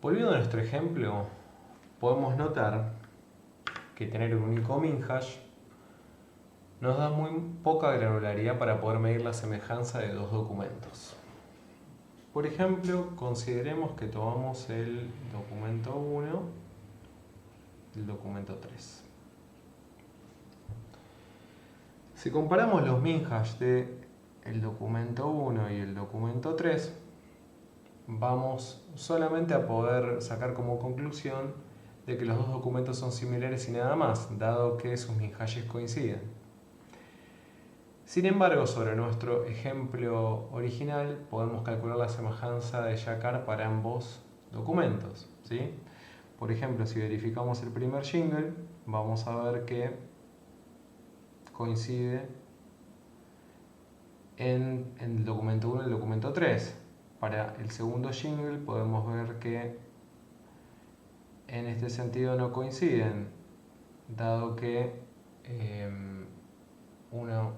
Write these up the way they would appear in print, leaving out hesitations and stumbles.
Volviendo a nuestro ejemplo, podemos notar que tener un único min hash nos da muy poca granularidad para poder medir la semejanza de dos documentos. Por ejemplo, consideremos que tomamos el documento 1 y el documento 3. Si comparamos los min hash de el documento 1 y el documento 3, vamos solamente a poder sacar como conclusión de que los dos documentos son similares y nada más, dado que sus min hashes coinciden. Sin embargo, sobre nuestro ejemplo original, podemos calcular la semejanza de Jacquard para ambos documentos, ¿sí? Por ejemplo, si verificamos el primer jingle, vamos a ver que coincide en el documento 1 y el documento 3. Para el segundo jingle podemos ver que en este sentido no coinciden, dado que uno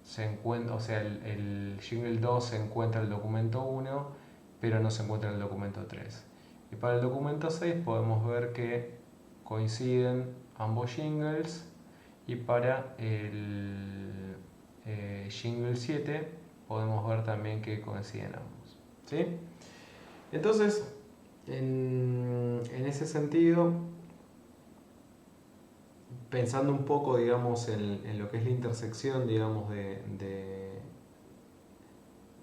se encuentra, o sea, el jingle 2 se encuentra en el documento 1, pero no se encuentra en el documento 3. Y para el documento 6 podemos ver que coinciden ambos jingles, y para el jingle 7 podemos ver también que coinciden ambos, ¿sí? Entonces, en ese sentido, pensando un poco, digamos, en lo que es la intersección, digamos,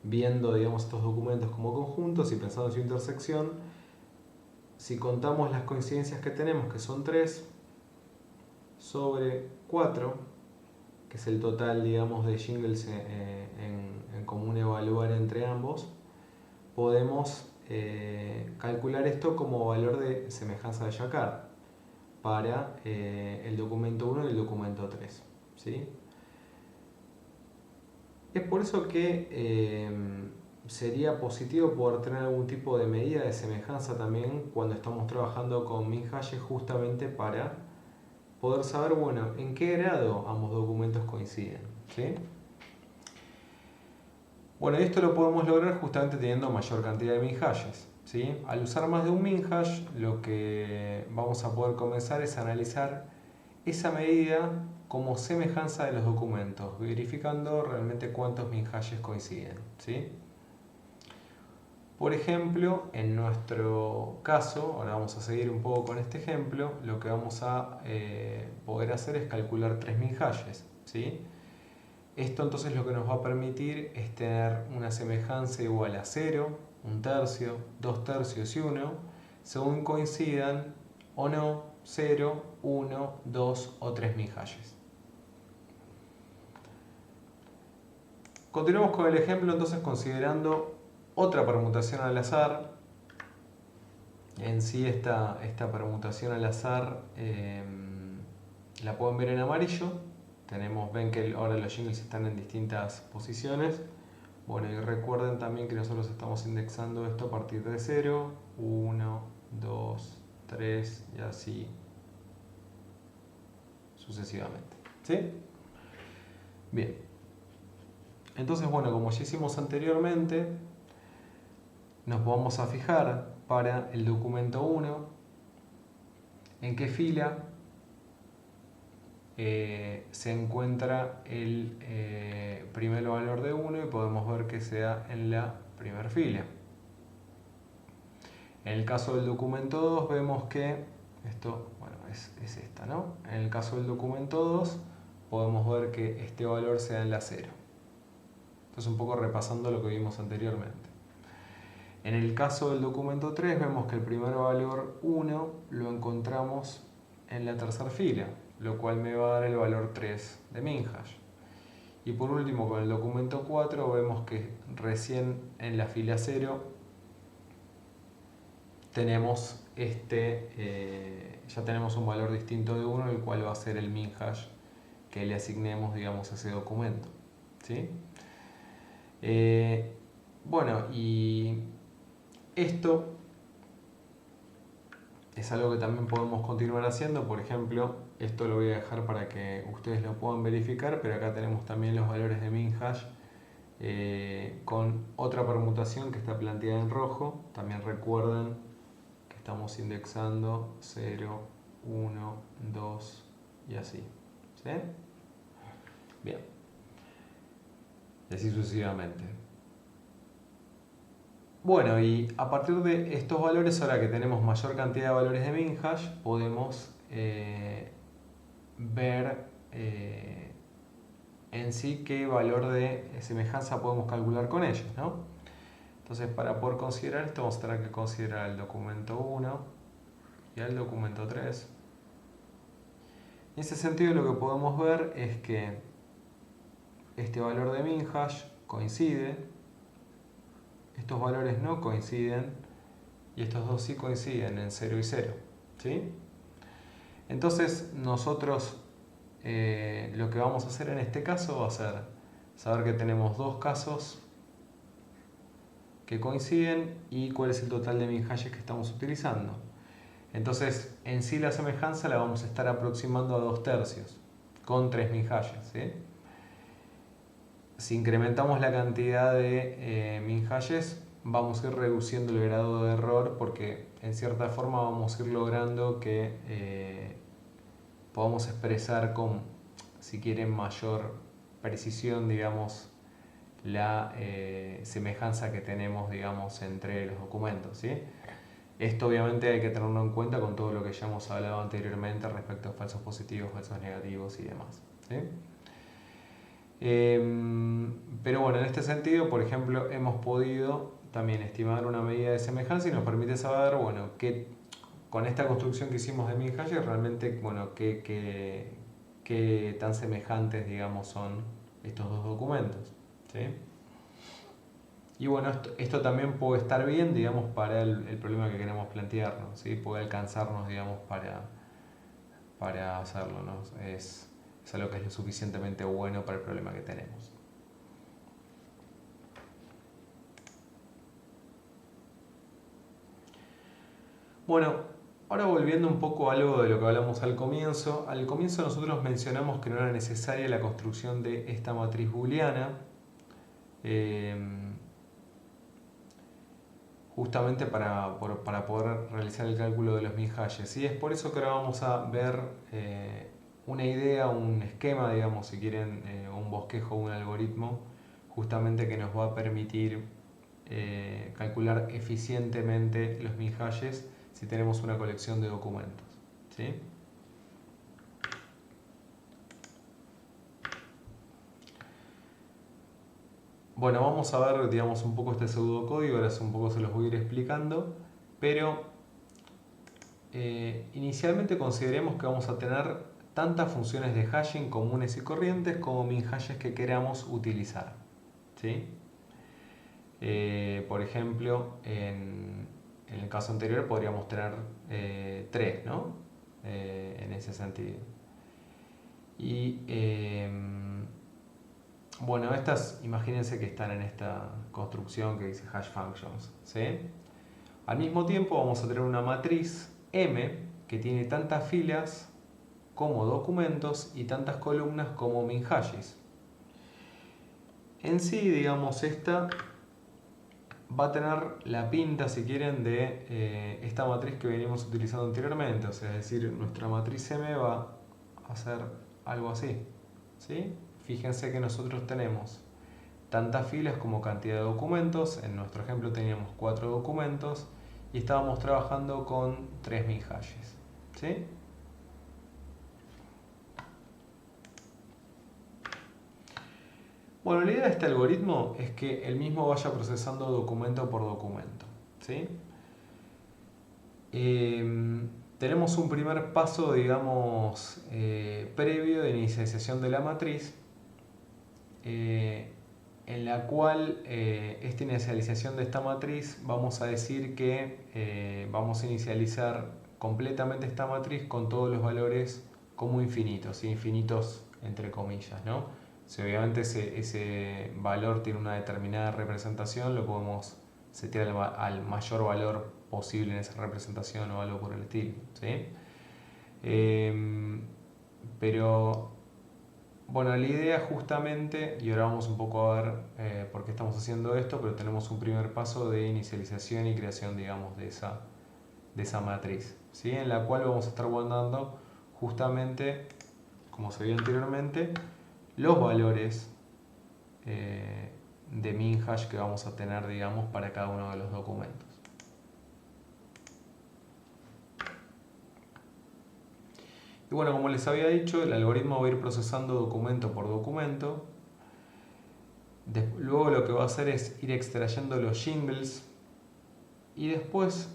viendo, digamos, estos documentos como conjuntos y pensando en su intersección, si contamos las coincidencias que tenemos, que son 3, sobre 4, que es el total, digamos, de jingles en común evaluar entre ambos, podemos calcular esto como valor de semejanza de Jacquard para el documento 1 y el documento 3, ¿sí? Es por eso que sería positivo poder tener algún tipo de medida de semejanza también cuando estamos trabajando con min hashes, justamente para poder saber, bueno, en qué grado ambos documentos coinciden, ¿sí? Bueno, esto lo podemos lograr justamente teniendo mayor cantidad de min hashes, ¿sí? Al usar más de un min hash, lo que vamos a poder comenzar es analizar esa medida como semejanza de los documentos, verificando realmente cuántos min hashes coinciden, ¿sí? Por ejemplo, en nuestro caso, ahora vamos a seguir un poco con este ejemplo, lo que vamos a poder hacer es calcular 3 min hashes, ¿sí? Esto entonces lo que nos va a permitir es tener una semejanza igual a 0, 1/3, 2/3 y 1, según coincidan o no 0, 1, 2 o 3 min hashes. Continuamos con el ejemplo entonces considerando otra permutación al azar. En sí esta permutación al azar la pueden ver en amarillo. Ven que ahora los jingles están en distintas posiciones. Bueno, y recuerden también que nosotros estamos indexando esto a partir de 0, 1, 2, 3 y así sucesivamente, ¿sí? Bien. Entonces, bueno, como ya hicimos anteriormente, nos vamos a fijar para el documento 1 en qué fila se encuentra el primer valor de 1 y podemos ver que sea en la primera fila. En el caso del documento 2 vemos que esto, bueno, es esta, ¿no? En el caso del documento 2 podemos ver que este valor se da en la 0. Entonces un poco repasando lo que vimos anteriormente. En el caso del documento 3 vemos que el primer valor 1 lo encontramos en la tercera fila, lo cual me va a dar el valor 3 de min hash. Y por último, con el documento 4 vemos que recién en la fila 0 tenemos ya tenemos un valor distinto de 1, el cual va a ser el min hash que le asignemos, digamos, a ese documento, ¿sí? Bueno, y esto es algo que también podemos continuar haciendo. Por ejemplo, esto lo voy a dejar para que ustedes lo puedan verificar, pero acá tenemos también los valores de min hash con otra permutación que está planteada en rojo. También recuerden estamos indexando 0, 1, 2 y así. ¿Sí? Bien. Y así sucesivamente. Bueno, y a partir de estos valores, ahora que tenemos mayor cantidad de valores de minhash, podemos ver en sí qué valor de semejanza podemos calcular con ellos, ¿no? Entonces, para poder considerar esto, vamos a tener que considerar el documento 1 y el documento 3. En ese sentido, lo que podemos ver es que este valor de minhash coincide, estos valores no coinciden y estos dos sí coinciden en 0 y 0. ¿Sí? Entonces, nosotros lo que vamos a hacer en este caso va a ser saber que tenemos dos casos que coinciden y cuál es el total de minhashes que estamos utilizando. Entonces, en sí la semejanza la vamos a estar aproximando a 2/3 con 3 minhashes. ¿Sí? Si incrementamos la cantidad de minhashes, vamos a ir reduciendo el grado de error porque en cierta forma vamos a ir logrando que podamos expresar con, si quieren, mayor precisión, digamos, la semejanza que tenemos, digamos, entre los documentos, ¿sí? Esto obviamente hay que tenerlo en cuenta con todo lo que ya hemos hablado anteriormente respecto a falsos positivos, falsos negativos y demás, ¿sí? Pero bueno, en este sentido, por ejemplo, hemos podido también estimar una medida de semejanza y nos permite saber, bueno, que con esta construcción que hicimos de minhashes, realmente, bueno, qué tan semejantes, digamos, son estos dos documentos, ¿sí? Y bueno, esto también puede estar bien, digamos, para el problema que queremos plantearnos, ¿sí? Puede alcanzarnos, digamos, para hacerlo, ¿no? Es algo que es lo suficientemente bueno para el problema que tenemos. Bueno, ahora volviendo un poco a algo de lo que hablamos al comienzo nosotros mencionamos que no era necesaria la construcción de esta matriz booleana, justamente para poder realizar el cálculo de los minhashes. Y es por eso que ahora vamos a ver una idea, un esquema, digamos, si quieren, un bosquejo, un algoritmo, justamente que nos va a permitir calcular eficientemente los minhashes si tenemos una colección de documentos, ¿sí? Bueno, vamos a ver, digamos, un poco este pseudocódigo, ahora un poco se los voy a ir explicando, pero inicialmente consideremos que vamos a tener tantas funciones de hashing comunes y corrientes como minhashes que queramos utilizar, ¿sí? Por ejemplo, en el caso anterior podríamos tener 3, ¿no? En ese sentido. Y bueno, estas, imagínense que están en esta construcción que dice hash functions, ¿sí? Al mismo tiempo vamos a tener una matriz M que tiene tantas filas como documentos y tantas columnas como minhashes. En sí, digamos, esta va a tener la pinta, si quieren, de esta matriz que venimos utilizando anteriormente. O sea, es decir, nuestra matriz M va a ser algo así, ¿sí? Fíjense que nosotros tenemos tantas filas como cantidad de documentos. En nuestro ejemplo teníamos 4 documentos y estábamos trabajando con 3 minhashes, ¿sí? Bueno, la idea de este algoritmo es que el mismo vaya procesando documento por documento, ¿sí? Tenemos un primer paso, digamos, previo de inicialización de la matriz, en la cual esta inicialización de esta matriz vamos a decir que vamos a inicializar completamente esta matriz con todos los valores como infinitos, infinitos entre comillas, ¿no? Si obviamente ese valor tiene una determinada representación, lo podemos setear al mayor valor posible en esa representación o algo por el estilo, ¿sí? Pero bueno, la idea justamente, y ahora vamos un poco a ver por qué estamos haciendo esto, pero tenemos un primer paso de inicialización y creación, digamos, de esa de esa matriz, ¿sí? En la cual vamos a estar guardando justamente, como se vio anteriormente, los valores de min hash que vamos a tener, digamos, para cada uno de los documentos. Y bueno, como les había dicho, el algoritmo va a ir procesando documento por documento. Luego lo que va a hacer es ir extrayendo los jingles y después,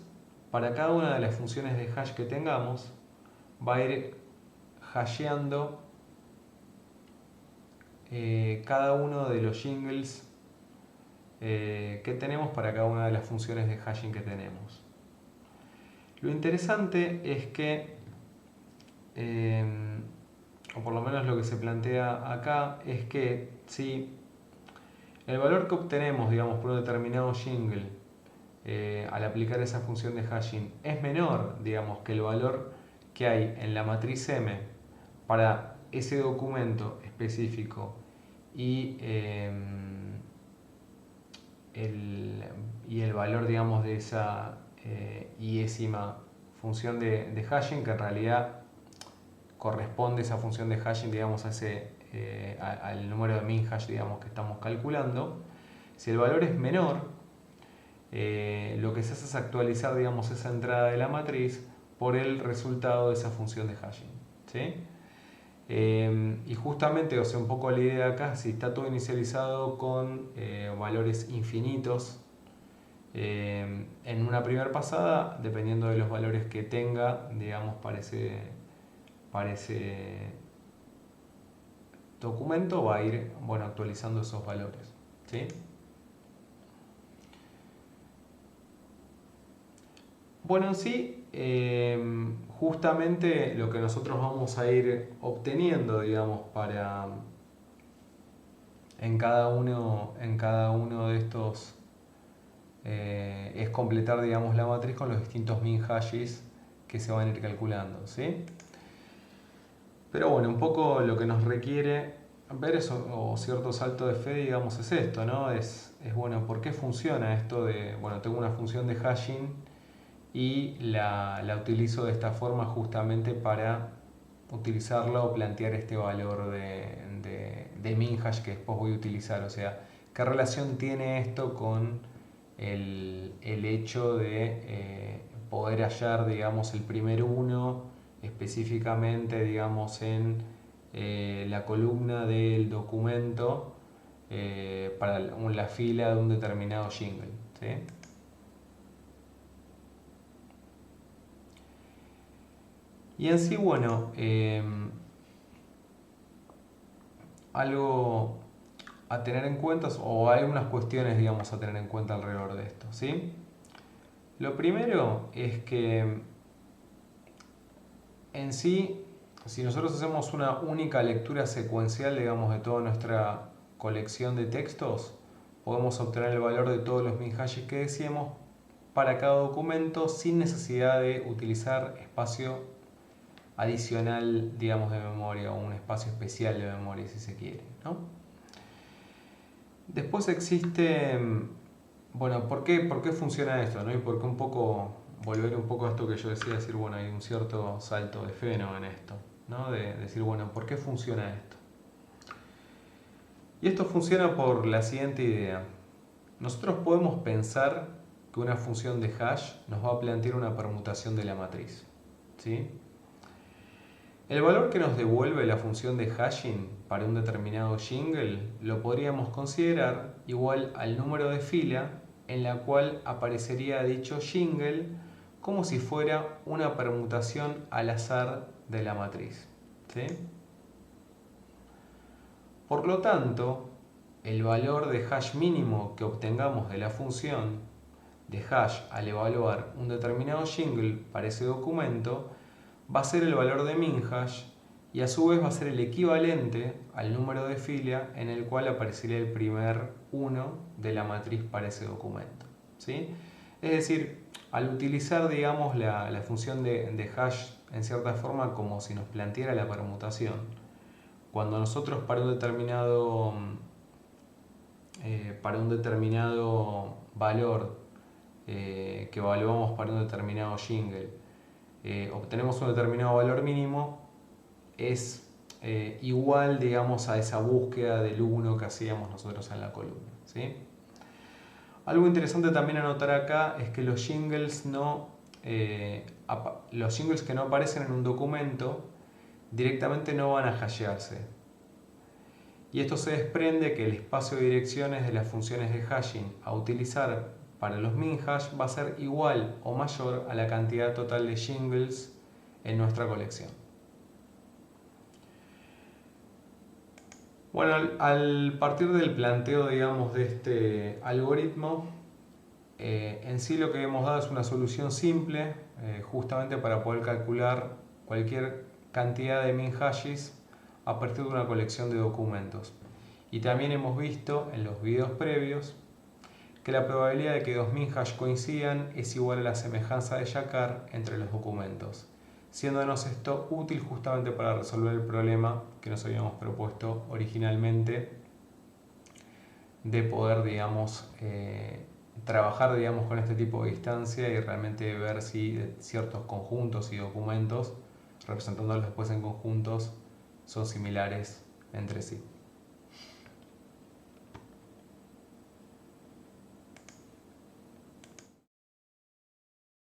para cada una de las funciones de hash que tengamos, va a ir hasheando cada uno de los jingles que tenemos para cada una de las funciones de hashing que tenemos. Lo interesante es que, o por lo menos lo que se plantea acá, es que si el valor que obtenemos, digamos, por un determinado jingle al aplicar esa función de hashing es menor, digamos, que el valor que hay en la matriz M para ese documento específico y el valor, digamos, de esa iésima función de hashing, que en realidad corresponde esa función de hashing, digamos, a al número de min hash, digamos, que estamos calculando. Si el valor es menor, lo que se hace es actualizar, digamos, esa entrada de la matriz por el resultado de esa función de hashing, ¿sí? Y justamente, o sea, un poco la idea acá, si está todo inicializado con valores infinitos, en una primera pasada, dependiendo de los valores que tenga, digamos, para ese documento, va a ir, bueno, actualizando esos valores, ¿sí? Bueno, en sí, justamente lo que nosotros vamos a ir obteniendo, digamos, en cada uno de estos es completar, digamos, la matriz con los distintos min hashes que se van a ir calculando, ¿sí? Pero bueno, un poco lo que nos requiere ver eso, o cierto salto de fe, digamos, es esto, ¿no? Es bueno, ¿por qué funciona esto de, bueno, tengo una función de hashing y la utilizo de esta forma justamente para utilizarla o plantear este valor de min hash que después voy a utilizar? O sea, ¿qué relación tiene esto con el hecho de poder hallar, digamos, el primer uno específicamente, digamos, en la columna del documento para la fila de un determinado jingle, ¿sí? Y en sí, bueno, algo a tener en cuenta, o hay unas cuestiones, digamos, a tener en cuenta alrededor de esto, ¿sí? Lo primero es que en sí, si nosotros hacemos una única lectura secuencial, digamos, de toda nuestra colección de textos, podemos obtener el valor de todos los min hashes que decíamos para cada documento sin necesidad de utilizar espacio adicional, digamos, de memoria, o un espacio especial de memoria, si se quiere, ¿no? Después existe, bueno, ¿por qué funciona esto, ¿no? Y por qué un poco, volver un poco a esto que yo decía, decir, bueno, hay un cierto salto de fe, ¿no?, en esto, ¿no? De decir, bueno, ¿por qué funciona esto? Y esto funciona por la siguiente idea. Nosotros podemos pensar que una función de hash nos va a plantear una permutación de la matriz, ¿sí? El valor que nos devuelve la función de hashing para un determinado jingle lo podríamos considerar igual al número de fila en la cual aparecería dicho jingle, como si fuera una permutación al azar de la matriz, ¿sí? Por lo tanto, el valor de hash mínimo que obtengamos de la función de hash al evaluar un determinado jingle para ese documento va a ser el valor de min hash, y a su vez va a ser el equivalente al número de fila en el cual aparecería el primer 1 de la matriz para ese documento, ¿sí? Es decir, al utilizar, digamos, la función de hash en cierta forma como si nos planteara la permutación, cuando nosotros para un determinado valor que evaluamos para un determinado jingle, obtenemos un determinado valor mínimo, es igual, digamos, a esa búsqueda del 1 que hacíamos nosotros en la columna, ¿sí? Algo interesante también a notar acá es que los jingles que no aparecen en un documento directamente no van a hashearse. Y esto se desprende que el espacio de direcciones de las funciones de hashing a utilizar para los minhash va a ser igual o mayor a la cantidad total de jingles en nuestra colección. Bueno, al partir del planteo, digamos, de este algoritmo, en sí lo que hemos dado es una solución simple, justamente para poder calcular cualquier cantidad de minhashes a partir de una colección de documentos. Y también hemos visto en los videos previos que la probabilidad de que dos minhash coincidan es igual a la semejanza de Jacquard entre los documentos, siéndonos esto útil justamente para resolver el problema que nos habíamos propuesto originalmente de poder, digamos, trabajar, digamos, con este tipo de distancia y realmente ver si ciertos conjuntos y documentos, representándolos después en conjuntos, son similares entre sí.